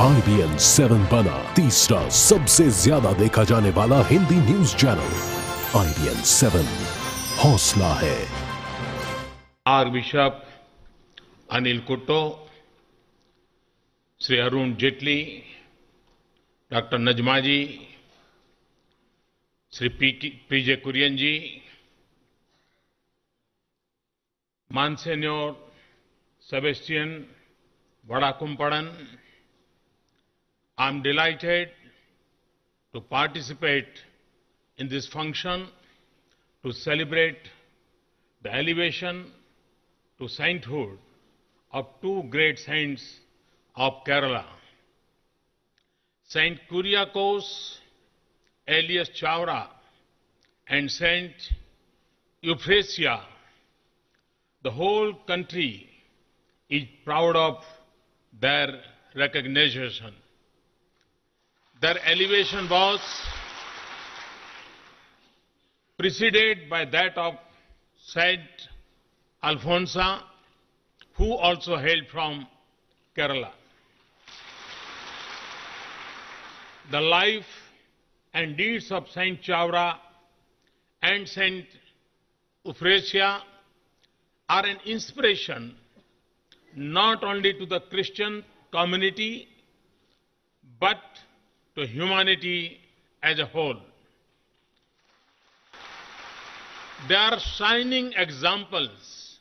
IBN 7 बना तीसरा सबसे ज्यादा देखा जाने वाला हिंदी न्यूज चैनल। IBN 7 हौसला है। Bishop Anil Couto, Shri Arun Jaitley, doctor Najma ji, Shri PJ Kurien ji, monsignor Sebastian Vadakumpadan, I am delighted to participate in this function to celebrate the elevation to sainthood of two great saints of Kerala, Saint Kuriakose Elias Chavra and Saint Euphrasia. The whole country is proud of their recognition. Their elevation was preceded by that of Saint Alphonsa, who also hailed from Kerala. The life and deeds of Saint Chavra and Saint Euphrasia are an inspiration not only to the Christian community but to humanity as a whole. They are shining examples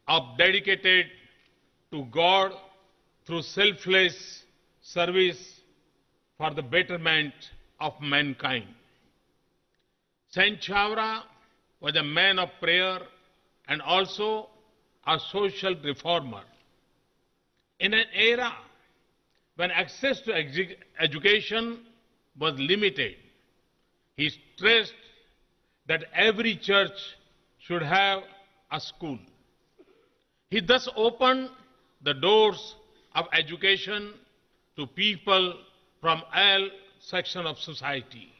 of dedicated to God through selfless service for the betterment of mankind. Saint Chavra was a man of prayer and also a social reformer. In an era when access to education was limited, he stressed that every church should have a school. He thus opened the doors of education to people from all sections of society.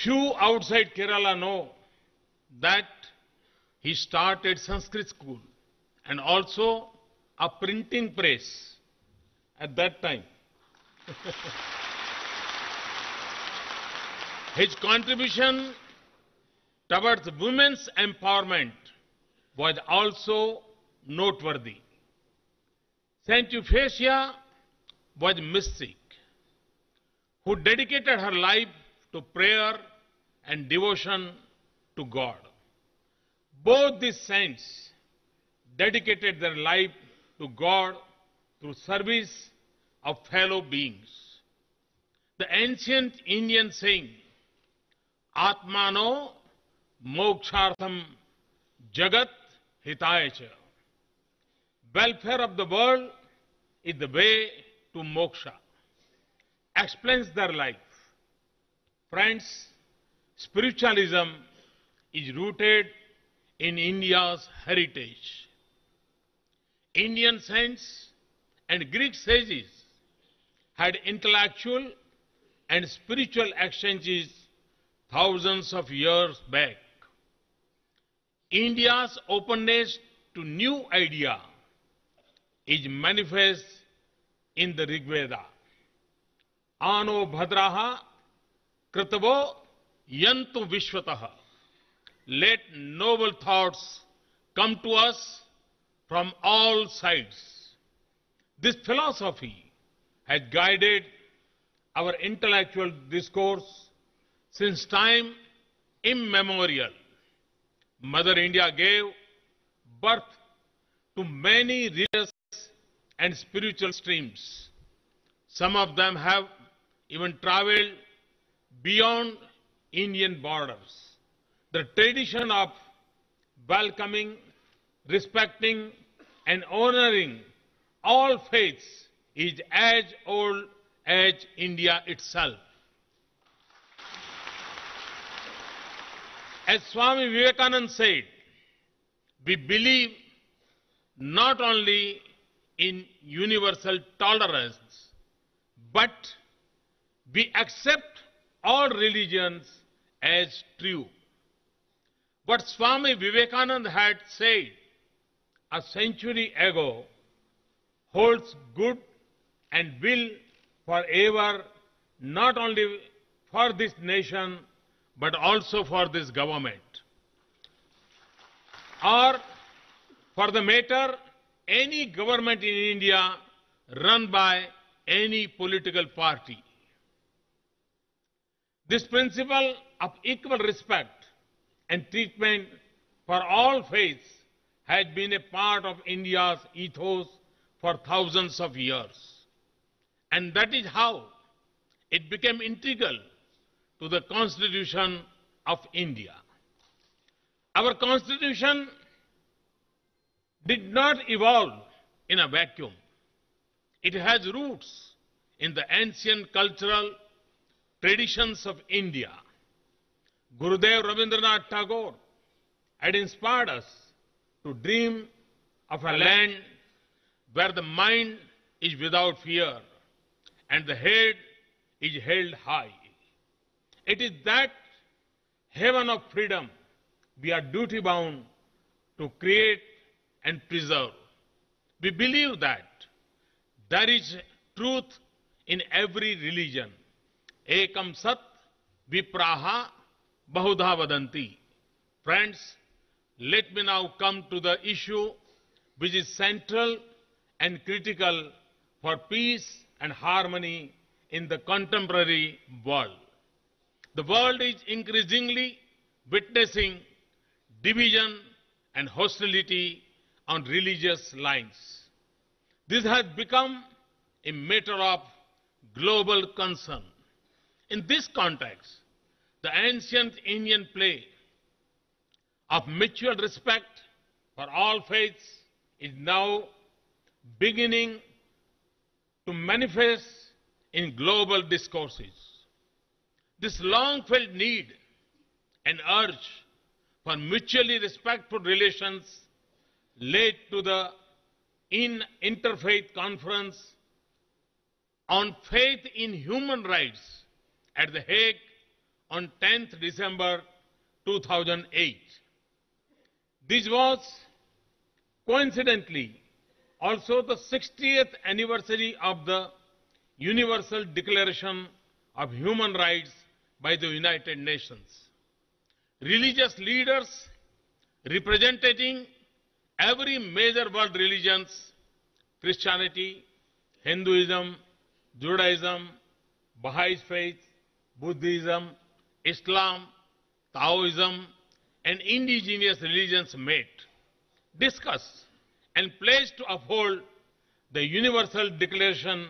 Few outside Kerala know that he started Sanskrit school and also a printing press at that time. His contribution towards women's empowerment was also noteworthy. Saint Euphrasia was a mystic who dedicated her life to prayer and devotion to God. Both these saints dedicated their life to God through service of fellow beings. The ancient Indian saying, Atmano mokshartham jagat hitaya cha, welfare of the world is the way to moksha, explains their life. Friends, spiritualism is rooted in India's heritage. Indian saints and Greek sages had intellectual and spiritual exchanges thousands of years back. India's openness to new idea is manifest in the Rig Veda. Ano bhadraha kritavo yantu vishwataha. Let noble thoughts come to us from all sides. This philosophy has guided our intellectual discourse since time immemorial. Mother India gave birth to many religious and spiritual streams. Some of them have even traveled beyond Indian borders. The tradition of welcoming, respecting, and honoring all faiths is as old as India itself. As Swami Vivekananda said, we believe not only in universal tolerance, but we accept all religions as true. What Swami Vivekananda had said a century ago holds good and will forever, not only for this nation, but also for this government. Or, for the matter, any government in India run by any political party. This principle of equal respect and treatment for all faiths has been a part of India's ethos for thousands of years. And that is how it became integral to the Constitution of India. Our Constitution did not evolve in a vacuum. It has roots in the ancient cultural traditions of India. Gurudev Rabindranath Tagore had inspired us to dream of a land where the mind is without fear and the head is held high. It is that heaven of freedom we are duty-bound to create and preserve. We believe that there is truth in every religion. Ekam sat vipraha bahudha vadanti. Friends, let me now come to the issue which is central and critical for peace and harmony in the contemporary world. The world is increasingly witnessing division and hostility on religious lines. This has become a matter of global concern. In this context, the ancient Indian play of mutual respect for all faiths is now beginning to manifest in global discourses. This long-felt need and urge for mutually respectful relations led to the Interfaith Conference on Faith in Human Rights at The Hague on 10th December 2008. This was coincidentally also the 60th anniversary of the Universal Declaration of Human Rights by the United Nations. Religious leaders representing every major world religions, Christianity, Hinduism, Judaism, Baha'i faith, Buddhism, Islam, Taoism, and indigenous religions met, discussed, and pledged to uphold the Universal Declaration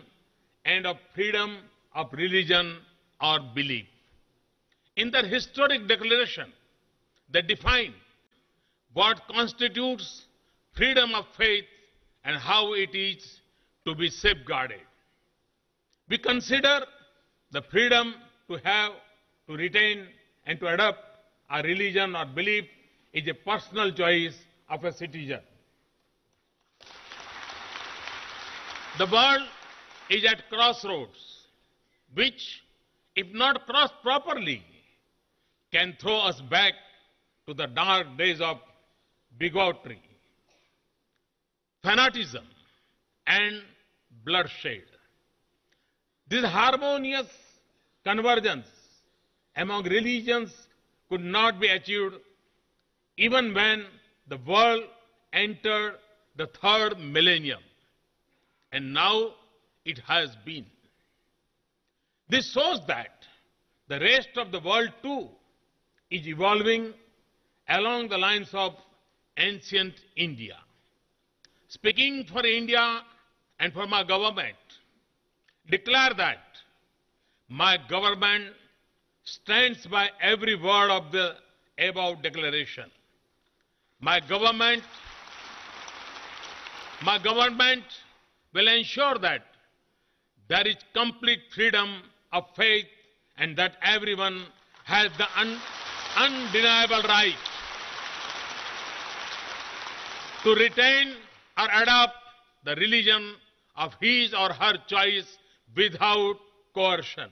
and of freedom of religion or belief. In their historic declaration, they define what constitutes freedom of faith and how it is to be safeguarded. We consider the freedom to have, to retain, and to adopt a religion or belief is a personal choice of a citizen. The world is at crossroads, which, if not crossed properly, can throw us back to the dark days of bigotry, fanaticism, and bloodshed. This harmonious convergence among religions could not be achieved even when the world entered the third millennium. And now it has been. This shows that the rest of the world too is evolving along the lines of ancient India. Speaking for India and for my government, declare that my government stands by every word of the above declaration. My government will ensure that there is complete freedom of faith and that everyone has the undeniable right to retain or adopt the religion of his or her choice without coercion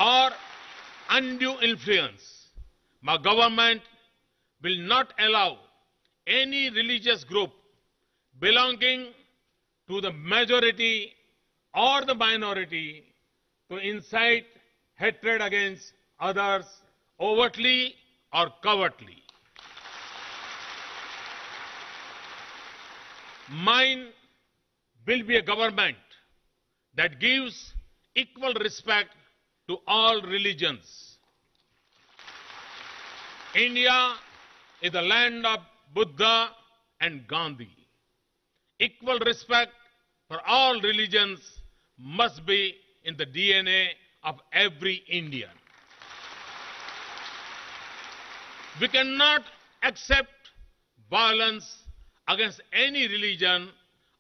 or undue influence. My government will not allow any religious group belonging to the majority or the minority to incite hatred against others overtly or covertly. Mine will be a government that gives equal respect to all religions. India is the land of Buddha and Gandhi. Equal respect for all religions must be in the DNA of every Indian. We cannot accept violence against any religion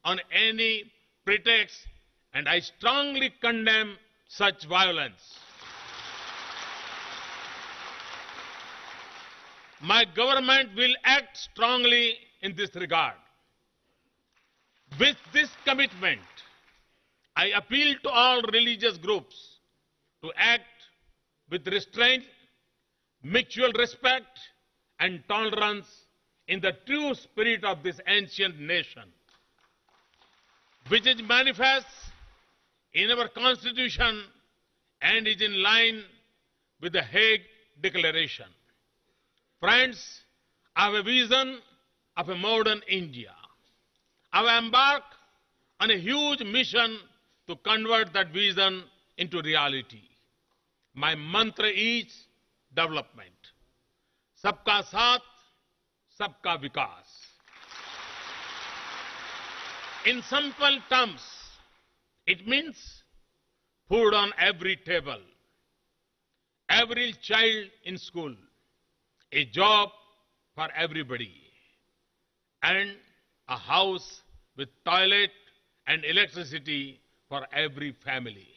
on any pretext, and I strongly condemn such violence. My government will act strongly in this regard. With this commitment, I appeal to all religious groups to act with restraint, mutual respect, and tolerance in the true spirit of this ancient nation, which is manifest in our Constitution and is in line with the Hague Declaration. Friends, I have a vision of a modern India. I have embarked on a huge mission to convert that vision into reality. My mantra is development. Sabka saath, sabka vikas. In simple terms, it means food on every table, every child in school, a job for everybody, and a house with toilet and electricity for every family.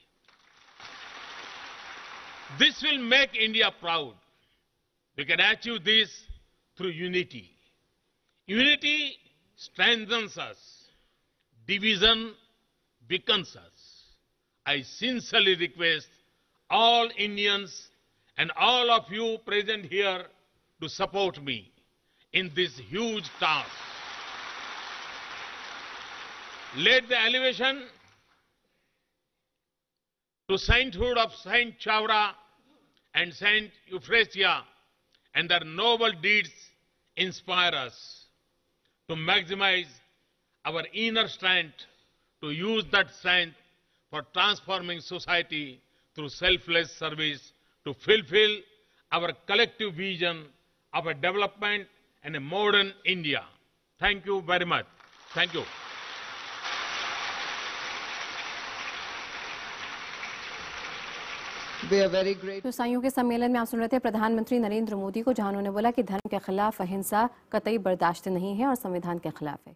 This will make India proud. We can achieve this through unity. Unity strengthens us. Division weakens us. I sincerely request all Indians and all of you present here to support me in this huge task. Let the elevation to sainthood of Saint Chavra and Saint Euphrasia and their noble deeds inspire us to maximize our inner strength, to use that strength for transforming society through selfless service, to fulfill our collective vision of a development and a modern India. Thank you very much. Thank you. तो ईसाइयों के सम्मेलन में आप सुन रहे थे प्रधानमंत्री नरेंद्र मोदी को, जहां उन्होंने बोला कि धर्म के खिलाफ अहिंसा कतई बर्दाश्त नहीं है और संविधान के खिलाफ है।